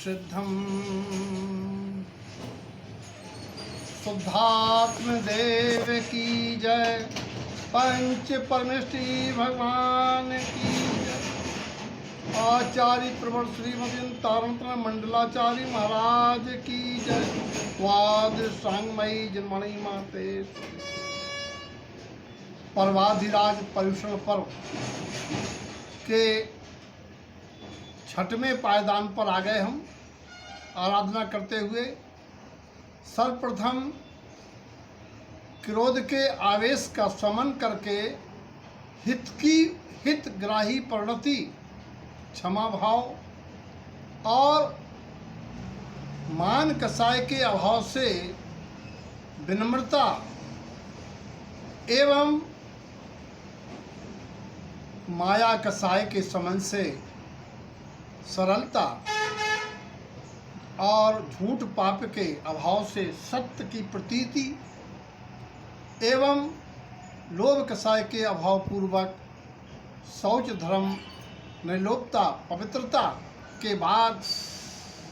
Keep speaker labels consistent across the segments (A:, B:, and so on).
A: सिद्धम शुद्धात्म देव की जय, पंच परमेष्टि भगवान की जय, आचार्य प्रवर श्रीमती तारण मंडलाचार्य महाराज की जय, वाद सांगमयी जन्मणि माते। पर्वाधिराज पर्युषण पर्व के छठवें पायदान पर आ गए हम आराधना करते हुए। सर्वप्रथम क्रोध के आवेश का शमन करके हितग्राही परिणति, क्षमा भाव और मान कसाय के अभाव से विनम्रता एवं माया कसाय के समन से सरलता और झूठ पाप के अभाव से सत्य की प्रतीति एवं लोभ कसाय के अभाव पूर्वक शौच धर्म निर्लोभता पवित्रता के बाद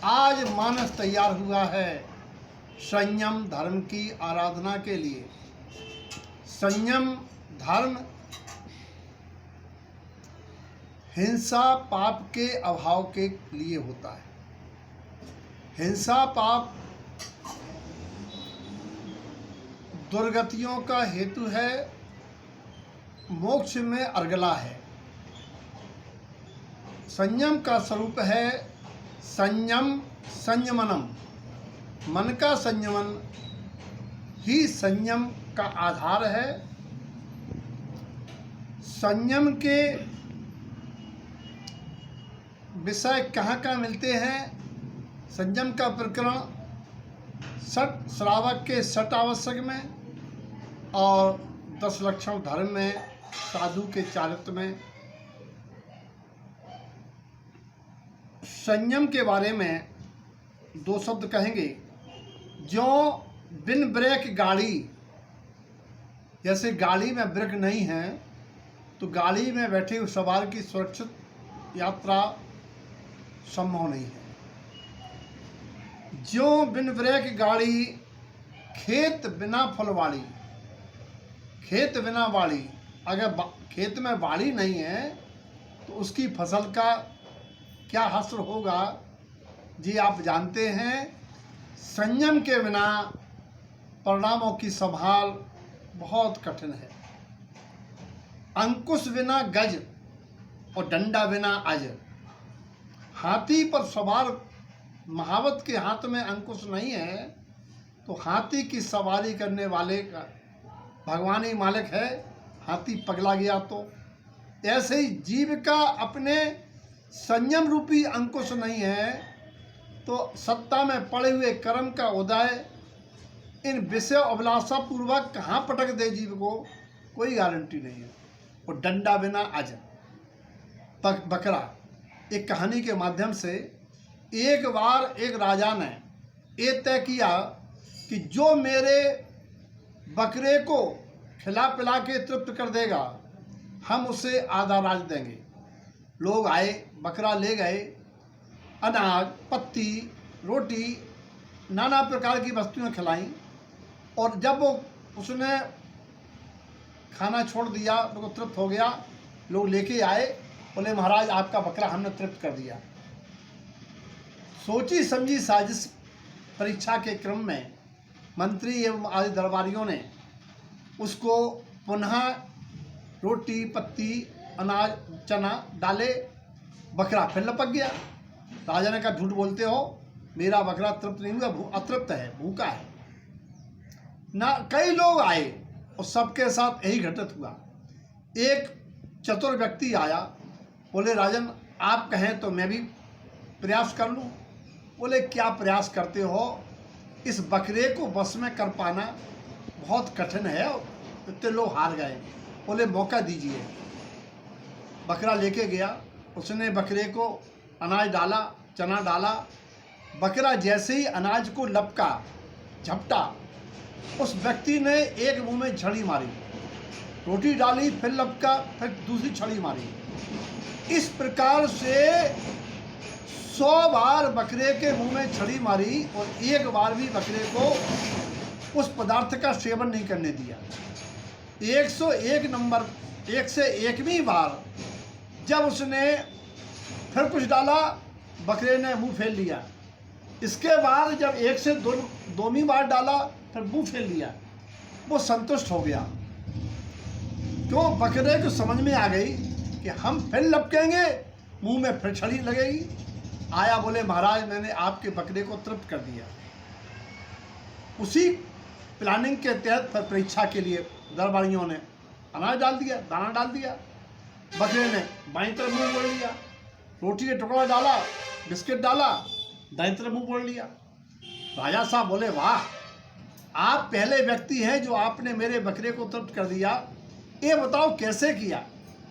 A: आज मानस तैयार हुआ है संयम धर्म की आराधना के लिए। संयम धर्म हिंसा पाप के अभाव के लिए होता है। हिंसा पाप दुर्गतियों का हेतु है, मोक्ष में अर्गला है। संयम का स्वरूप है संयम संयमनम, मन का संयमन ही संयम का आधार है। संयम के विषय कहाँ मिलते हैं? संयम का प्रकरण षट श्रावक के षट आवश्यक में और 10 लक्षण धर्म में, साधु के चारित्र में। संयम के बारे में 2 शब्द कहेंगे। जो बिन ब्रेक गाड़ी, जैसे गाड़ी में ब्रेक नहीं है तो गाड़ी में बैठे हुए सवार की सुरक्षित यात्रा संभव नहीं है। जो बिन ब्रेक गाड़ी खेत बिना फलवाड़ी, खेत बिना बाड़ी, अगर खेत में बाड़ी नहीं है तो उसकी फसल का क्या हासिल होगा जी आप जानते हैं। संयम के बिना परिणामों की संभाल बहुत कठिन है। अंकुश बिना गज और डंडा बिना अज। हाथी पर सवार महावत के हाथ में अंकुश नहीं है तो हाथी की सवारी करने वाले का भगवान ही मालिक है, हाथी पगला गया तो। ऐसे ही जीव का अपने संयम रूपी अंकुश नहीं है तो सत्ता में पड़े हुए कर्म का उदय इन विषय अभिलाषा पूर्वक कहाँ पटक दे जीव को, कोई गारंटी नहीं है। और डंडा बिना अज बकरा। एक कहानी के माध्यम से एक बार एक राजा ने ये तय किया कि जो मेरे बकरे को खिला पिला के तृप्त कर देगा हम उसे आधा राज देंगे। लोग आए, बकरा ले गए, अनाज पत्ती रोटी नाना प्रकार की वस्तुएं खिलाईं और जब वो उसने खाना छोड़ दिया, लोगों को तृप्त हो गया, लोग लेके आए, बोले महाराज आपका बकरा हमने तृप्त कर दिया। सोची समझी साजिश परीक्षा के क्रम में मंत्री एवं आदि दरबारियों ने उसको पुनः रोटी पत्ती अनाज चना डाले, बकरा फिर लपक गया। राजा ने कहा झूठ बोलते हो, मेरा बकरा तृप्त नहीं हुआ, अतृप्त है, भूखा है ना। कई लोग आए और सबके साथ यही घटित हुआ। एक चतुर व्यक्ति आया, बोले राजन आप कहें तो मैं भी प्रयास कर लूं। बोले क्या प्रयास करते हो, इस बकरे को बस में कर पाना बहुत कठिन है, इतने लोग हार गए। बोले मौका दीजिए। बकरा लेके गया, उसने बकरे को अनाज डाला, चना डाला। बकरा जैसे ही अनाज को लपका, झपटा, उस व्यक्ति ने एक मुंह में छड़ी मारी, रोटी डाली, फिर लपका, फिर दूसरी छड़ी मारी। इस प्रकार से 100 बार बकरे के मुंह में छड़ी मारी और एक बार भी बकरे को उस पदार्थ का सेवन नहीं करने दिया। 101 नंबर 101वीं बार जब उसने फिर कुछ डाला, बकरे ने मुंह फेर लिया। इसके बाद जब 102वीं बार डाला, फिर मुंह फेर लिया। वो संतुष्ट हो गया। तो बकरे को समझ में आ गई कि हम फिर लपकेंगे, मुंह में फिर छड़ी लगेगी। आया, बोले महाराज मैंने आपके बकरे को तृप्त कर दिया। उसी प्लानिंग के तहत फिर परीक्षा के लिए दरबारियों ने अनाज डाल दिया, दाना डाल दिया। बकरे ने बाईं तरफ मुंह मोड़ लिया, रोटी का टुकड़ा डाला, बिस्किट डाला, दाईं तरफ मुंह मोड़ लिया। राजा साहब बोले वाह, आप पहले व्यक्ति हैं जो आपने मेरे बकरे को तृप्त कर दिया। ये बताओ कैसे किया?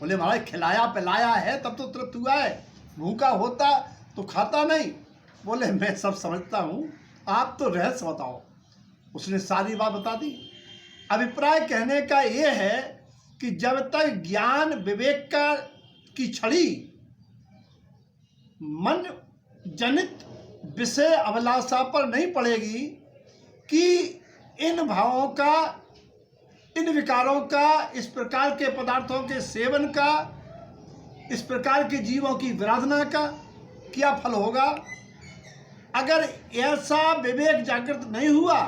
A: बोले महाराज खिलाया पिलाया है तब तो तृप्त हुआ है, भूखा होता तो खाता नहीं। बोले मैं सब समझता हूँ, आप तो रहस्य बताओ। उसने सारी बात बता दी। अभिप्राय कहने का ये है कि जब तक ज्ञान विवेक की छड़ी मन जनित विषय अभिलाषा पर नहीं पड़ेगी कि इन भावों का, इन विकारों का, इस प्रकार के पदार्थों के सेवन का, इस प्रकार के जीवों की विराधना का क्या फल होगा। अगर ऐसा विवेक जागृत नहीं हुआ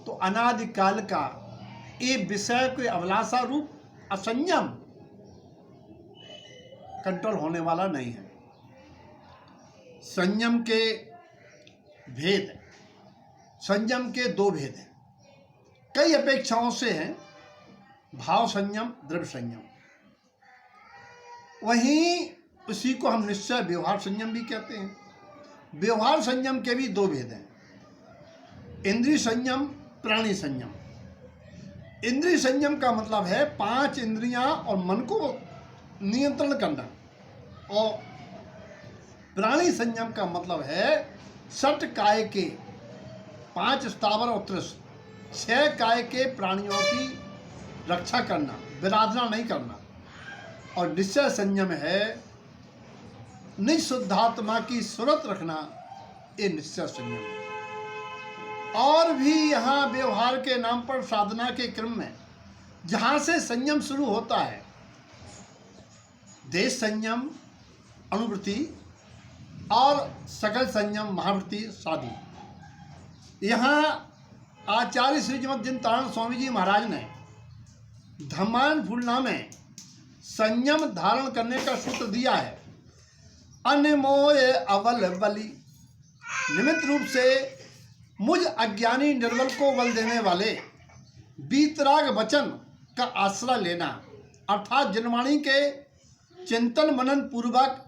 A: तो अनादिकाल का ये विषय के अभिलाषा रूप असंयम कंट्रोल होने वाला नहीं है। संयम के भेद, संयम के 2 भेद हैं, कई अपेक्षाओं से हैं, भाव संयम, द्रव्य संयम। वहीं उसी को हम निश्चय व्यवहार संयम भी कहते हैं। व्यवहार संयम के भी 2 भेद हैं, इंद्रिय संयम, प्राणी संयम। इंद्रिय संयम का मतलब है 5 इंद्रियां और मन को नियंत्रण करना, और प्राणी संयम का मतलब है 6 काय के, 5 स्थावर और त्रिश, 6 काय के प्राणियों की रक्षा करना, विराधना नहीं करना। और निश्चय संयम है निज शुद्धात्मा की सूरत रखना, ये निश्चय संयम है। और भी यहाँ व्यवहार के नाम पर साधना के क्रम में जहाँ से संयम शुरू होता है, देश संयम, अनुवृत्ति और सकल संयम, महावृत्ति, साधि। यहाँ आचार्य श्री श्रीमद जिनतारण स्वामी जी महाराज ने धम्मान फूलना में संयम धारण करने का सूत्र दिया है। अनमोय अवल बली, निमित्त रूप से मुझ अज्ञानी निर्बल को बल देने वाले बीतराग वचन का आश्रय लेना, अर्थात जनवाणी के चिंतन मनन पूर्वक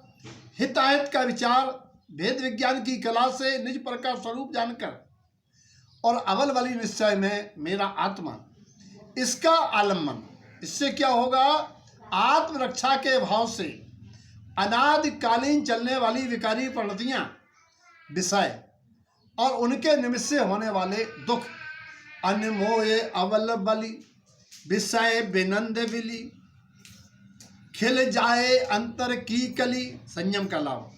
A: हिताहित का विचार, भेद विज्ञान की कला से निज पर का स्वरूप जानकर और अवल वाली निश्चय में मेरा आत्मा, इसका आलम्बन। इससे क्या होगा? आत्मरक्षा के भाव से अनादिकालीन चलने वाली विकारी प्रवृत्तियां, विषय और उनके निमित्त से होने वाले दुख, अनमोय अवल बली, विषय विनंद बिली, खिल जाए अंतर की कली, संयम का लाभ,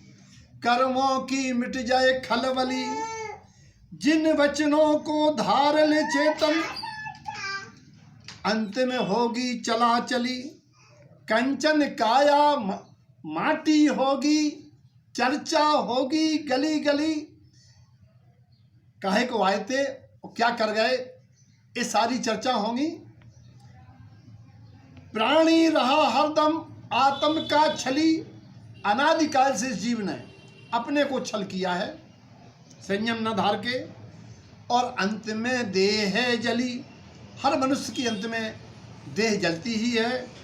A: कर्मों की मिट जाए खलबली, जिन वचनों को धार ले चेतन, अंत में होगी चला चली, कंचन काया माटी होगी, चर्चा होगी गली गली। काहे को आए थे और क्या कर गए, ये सारी चर्चा होंगी। प्राणी रहा हरदम आत्म का छली, अनादिकाल से जीव ने अपने को छल किया है संयम न धार के, और अंत में देह जली, हर मनुष्य की अंत में देह जलती ही है।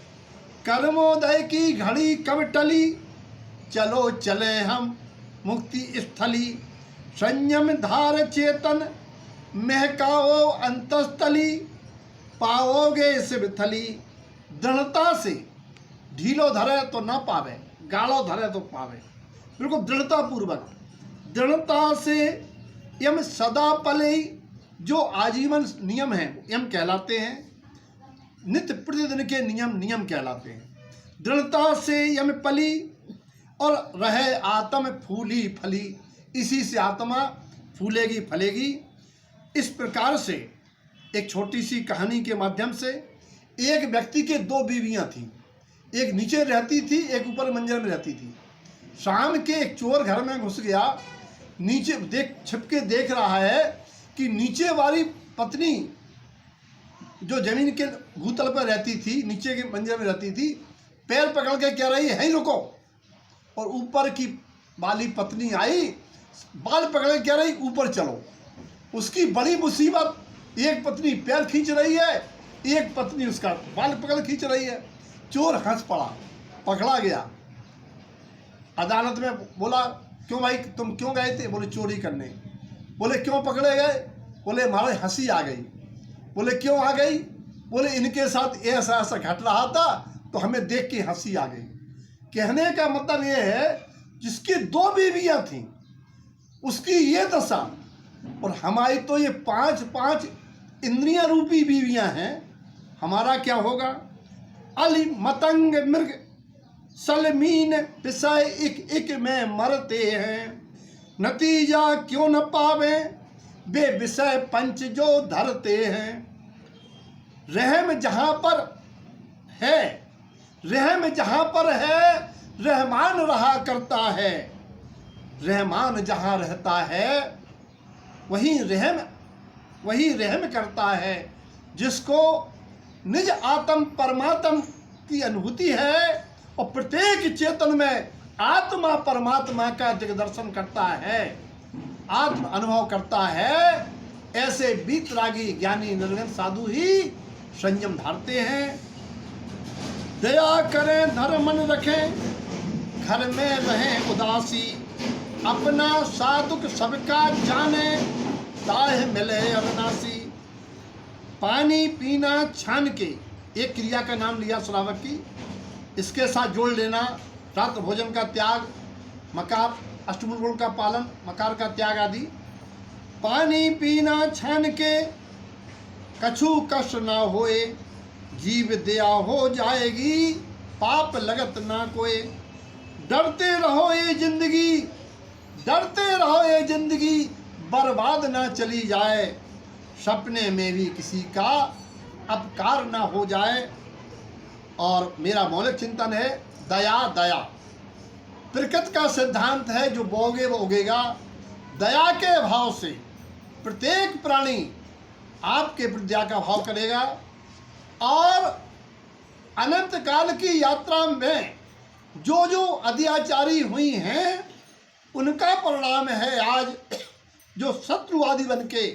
A: कर्मोदय की घड़ी कब टली, चलो चले हम मुक्ति स्थली, संयम धार चेतन महकाओ अंतस्थली, पाओगे शिव थली, दृढ़ता से, ढीलो धरे तो न पावे, गाढ़ो धरे तो पावे, बिल्कुल दृढ़ता पूर्वक, दृढ़ता से यम सदा पले, जो आजीवन नियम हैं यम कहलाते हैं, नित्य प्रतिदिन के नियम नियम कहलाते हैं। दृढ़ता से यम पली, और रहे आत्म फूली फली, इसी से आत्मा फूलेगी फलेगी। इस प्रकार से एक छोटी सी कहानी के माध्यम से, एक व्यक्ति के दो बीवियां थीं, एक नीचे रहती थी, एक ऊपर मंजिल में रहती थी। शाम के एक चोर घर में घुस गया, नीचे छिपके देख रहा है कि नीचे वाली पत्नी जो जमीन के भूतल पर रहती थी, नीचे के मंजिल में रहती थी, पैर पकड़ के कह रही है, रुको। और ऊपर की वाली पत्नी आई, बाल पकड़ के कह रही ऊपर चलो। उसकी बड़ी मुसीबत, एक पत्नी पैर खींच रही है, एक पत्नी उसका बाल पकड़ खींच रही है। चोर हंस पड़ा, पकड़ा गया। अदालत में बोला, क्यों भाई तुम क्यों गए थे? बोले चोरी करने। बोले क्यों पकड़े गए? बोले हमारे हंसी आ गई। बोले क्यों आ गई? बोले इनके साथ ऐसा ऐसा घट रहा था तो हमें देख के हंसी आ गई। कहने का मतलब ये है, जिसकी दो बीवियां थीं उसकी ये दशा, और हमारी तो ये पांच पांच इंद्रियां रूपी बीवियां हैं, हमारा क्या होगा? अली मतंग मृग सलमीन विषय एक एक में मरते हैं, नतीजा क्यों न पावे बे विषय पंच जो धरते हैं। रहम जहाँ पर है, रहम जहाँ पर है, रहमान रहा करता है। रहमान जहाँ रहता है वही रहम करता है। जिसको निज आत्म परमात्म की अनुभूति है और प्रत्येक चेतन में आत्मा परमात्मा का दिग्दर्शन करता है, आत्म अनुभव करता है, ऐसे वीतरागी ज्ञानी निर्गुण साधु ही संयम धारते हैं। दया करें, धर्म मन रखें, घर में रहें उदासी, अपना साधुक सबका जाने, ताह मिले अविनाशी। पानी पीना छान के, एक क्रिया का नाम लिया श्रावक की, इसके साथ जोड़ लेना रात्र भोजन का त्याग, मकार अष्टमूल गुण का पालन, मकार का त्याग आदि। पानी पीना छान के, कछु कष्ट ना होए, जीव दया हो जाएगी, पाप लगत ना कोई। डरते रहो ये जिंदगी, डरते रहो ये जिंदगी, बर्बाद ना चली जाए, सपने में भी किसी का अपकार ना हो जाए। और मेरा मौलिक चिंतन है दया। दया प्रकृति का सिद्धांत है, जो बोगे वो उगेगा। दया के भाव से प्रत्येक प्राणी आपके प्रति दया का भाव करेगा, और अनंत काल की यात्रा में जो जो अत्याचारी हुई हैं उनका परिणाम है आज जो शत्रु आदि बन के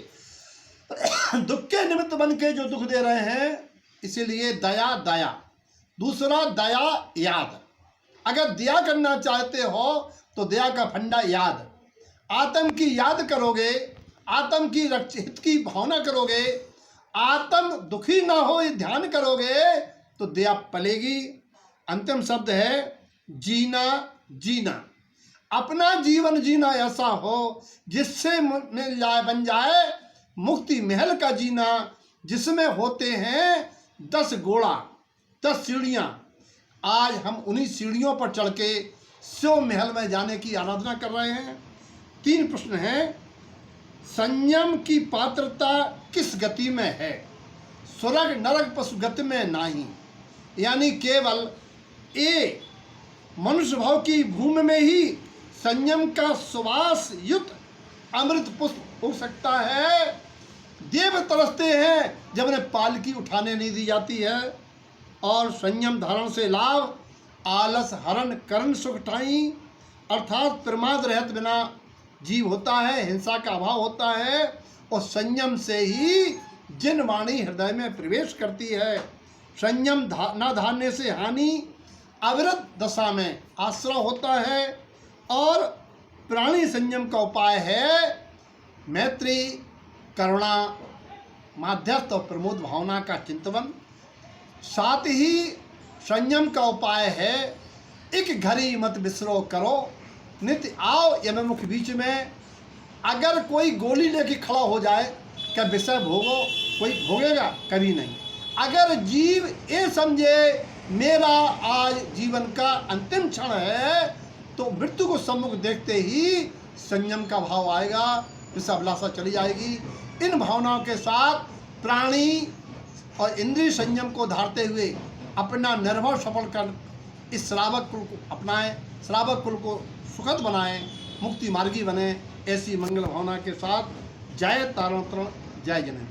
A: दुख के निमित्त बन के जो दुख दे रहे हैं। इसीलिए दया दया। दूसरा दया याद। अगर दया करना चाहते हो तो दया का फंडा याद। आत्म की याद करोगे, आत्म की हित की भावना करोगे, आत्म दुखी ना हो ये ध्यान करोगे तो दया पलेगी। अंतिम शब्द है जीना। जीना अपना जीवन जीना ऐसा हो जिससे मिल जाए, बन जाए मुक्ति महल का जीना, जिसमें होते हैं 10 घोड़ा 10 सीढ़ियाँ। आज हम उन्हीं सीढ़ियों पर चढ़ के शिव महल में जाने की आराधना कर रहे हैं। 3 प्रश्न हैं। संयम की पात्रता किस गति में है? स्वर्ग नरक पशु गति में नहीं, यानी केवल ए मनुष्य भाव की भूमि में ही संयम का सुवास युक्त अमृत पुष्प हो सकता है। देव तरसते हैं जब उन्हें पालकी उठाने नहीं दी जाती है। और संयम धारण से लाभ आलस हरण करण सुख ठाई, अर्थात प्रमाद रहत बिना जीव होता है, हिंसा का अभाव होता है, और संयम से ही जिन वाणी हृदय में प्रवेश करती है। संयम न धारने से हानि अविरत दशा में आश्रय होता है। और प्राणी संयम का उपाय है मैत्री, करुणा, माध्यस्थ और प्रमोद भावना का चिंतन। साथ ही संयम का उपाय है एक घड़ी मत बिसरो करो, नित्य आओ यममुख बीच में। अगर कोई गोली लेके खड़ा हो जाए क्या विषय भोगो? कोई भोगेगा? कभी नहीं। अगर जीव ये समझे मेरा आज जीवन का अंतिम क्षण है तो मृत्यु को सम्मुख देखते ही संयम का भाव आएगा, जिससे अभिलाषा चली जाएगी। इन भावनाओं के साथ प्राणी और इंद्रिय संयम को धारते हुए अपना निर्भय सफल कर इस श्रावक कुल को अपनाएं, श्रावक कुल को सुखद बनाएं, मुक्ति मार्गी बने। ऐसी मंगल भावना के साथ जय तारण, जय जननी।